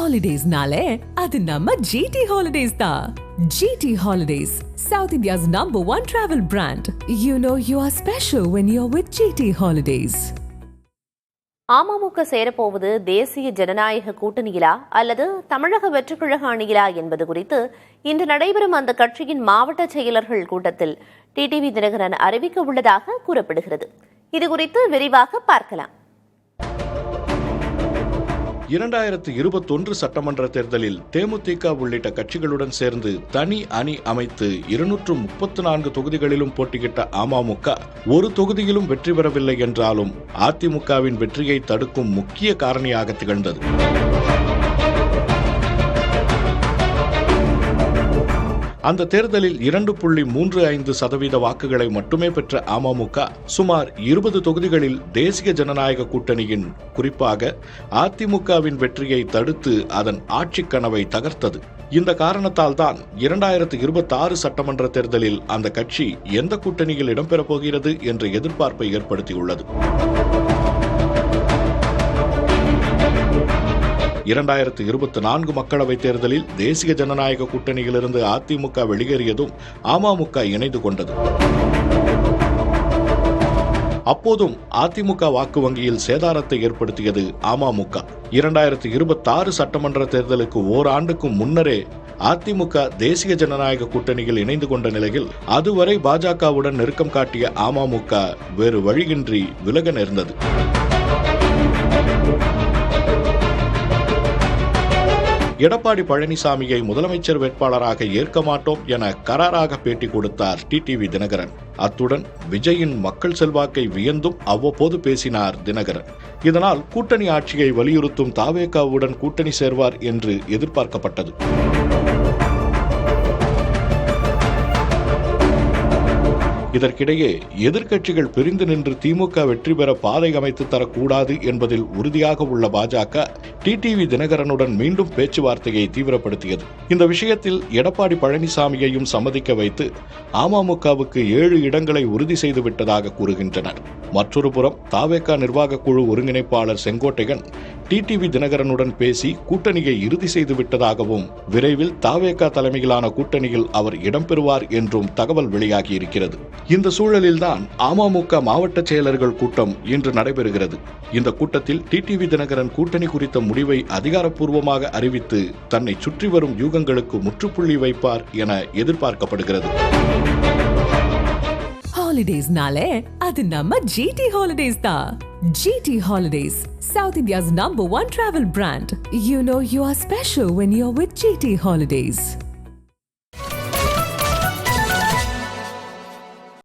ஹாலிடேஸ்னாலே அது நம்ம ஜிடி ஹாலிடேஸ் தான். GT holidays, South India's #1 travel brand. You know you are special when you're with GT Holidays. AMMK சேரப்போவது தேசிய ஜனநாயக கூட்டணியிலா அல்லது தமிழக வெற்றிக்கழக அணியிலா என்பது குறித்து இன்று நடைபெறும் அந்த கட்சியின் மாவட்ட செயலர்கள் கூட்டத்தில் டிடிவி தினகரன் அறிவிக்க உள்ளதாக கூறப்படுகிறது. இதுகுறித்து விரிவாக பார்க்கலாம். 2021 சட்டமன்ற தேர்தலில் தேமுதிக உள்ளிட்ட கட்சிகளுடன் சேர்ந்து தனி அணி அமைத்து 234 தொகுதிகளிலும் போட்டியிட்ட அமமுக ஒரு தொகுதியிலும் வெற்றி பெறவில்லை என்றாலும் அதிமுகவின் வெற்றியை தடுக்கும் முக்கிய காரணியாக திகழ்ந்தது. அந்த தேர்தலில் 2.35% வாக்குகளை மட்டுமே பெற்ற அமமுக சுமார் 20 தொகுதிகளில் தேசிய ஜனநாயக கூட்டணியின், குறிப்பாக அதிமுகவின் வெற்றியை தடுத்து அதன் ஆட்சி கனவை தகர்த்தது. இந்த காரணத்தால் தான் 2026 சட்டமன்ற தேர்தலில் அந்த கட்சி எந்த கூட்டணியில் இடம்பெறப் போகிறது என்ற எதிர்பார்ப்பை ஏற்படுத்தியுள்ளது. 2024 மக்களவைத் தேர்தலில் தேசிய ஜனநாயக கூட்டணியிலிருந்து அதிமுக வெளியேறியதும் அமமுக இணைந்து கொண்டது. அப்போதும் அதிமுக வாக்கு வங்கியில் சேதாரத்தை ஏற்படுத்தியது அமமுக. 2026 சட்டமன்ற தேர்தலுக்கு ஓராண்டுக்கும் முன்னரே அதிமுக தேசிய ஜனநாயக கூட்டணியில் இணைந்து கொண்ட நிலையில் அதுவரை பாஜகவுடன் நெருக்கம் காட்டிய அமமுக வேறு வழியின்றி விலக நேர்ந்தது. எடப்பாடி பழனிசாமியை முதலமைச்சர் வேட்பாளராக ஏற்க மாட்டோம் என கராராக பேட்டி கொடுத்தார் டிடிவி தினகரன். அத்துடன் விஜயின் மக்கள் செல்வாக்கை வியந்தும் அவ்வப்போது பேசினார் தினகரன். இதனால் கூட்டணி ஆட்சியை வலியுறுத்தும் தாவேகாவுடன் கூட்டணி சேர்வார் என்று எதிர்பார்க்கப்பட்டது. இதற்கிடையே எதிர்க்கட்சிகள் பிரிந்து நின்று திமுக வெற்றி பெற பாதை அமைத்து தரக்கூடாது என்பதில் உறுதியாக உள்ள பாஜக டிடிவி தினகரனுடன் மீண்டும் பேச்சுவார்த்தையை தீவிரப்படுத்தியது. இந்த விஷயத்தில் எடப்பாடி பழனிசாமியையும் சம்மதிக்க வைத்து அமமுகவுக்கு 7 இடங்களை உறுதி செய்து விட்டதாக கூறுகின்றனர். மற்றொரு புறம் தாவேகா நிர்வாக குழு ஒருங்கிணைப்பாளர் செங்கோட்டையன் டிடிவி தினகரனுடன் பேசி கூட்டணியை இறுதி செய்து விட்டதாகவும் விரைவில் தாவேகா தலைமையிலான கூட்டணியில் அவர் இடம்பெறுவார் என்றும் தகவல் வெளியாகியிருக்கிறது. இந்த சூழலில்தான் அமமுக மாவட்ட செயலர்கள் கூட்டம் இன்று நடைபெறுகிறது. இந்த கூட்டத்தில் டிடிவி தினகரன் கூட்டணி குறித்த முடிவை அதிகாரப்பூர்வமாக அறிவித்து தன்னை சுற்றி வரும் யூகங்களுக்கு முற்றுப்புள்ளி வைப்பார் என எதிர்பார்க்கப்படுகிறது. ஹாலிடேஸ்னாலே அது நம்ம GT ஹாலிடேஸ் தான். GT holidays, South India's #1 travel brand. You know you are special when you're with GT Holidays.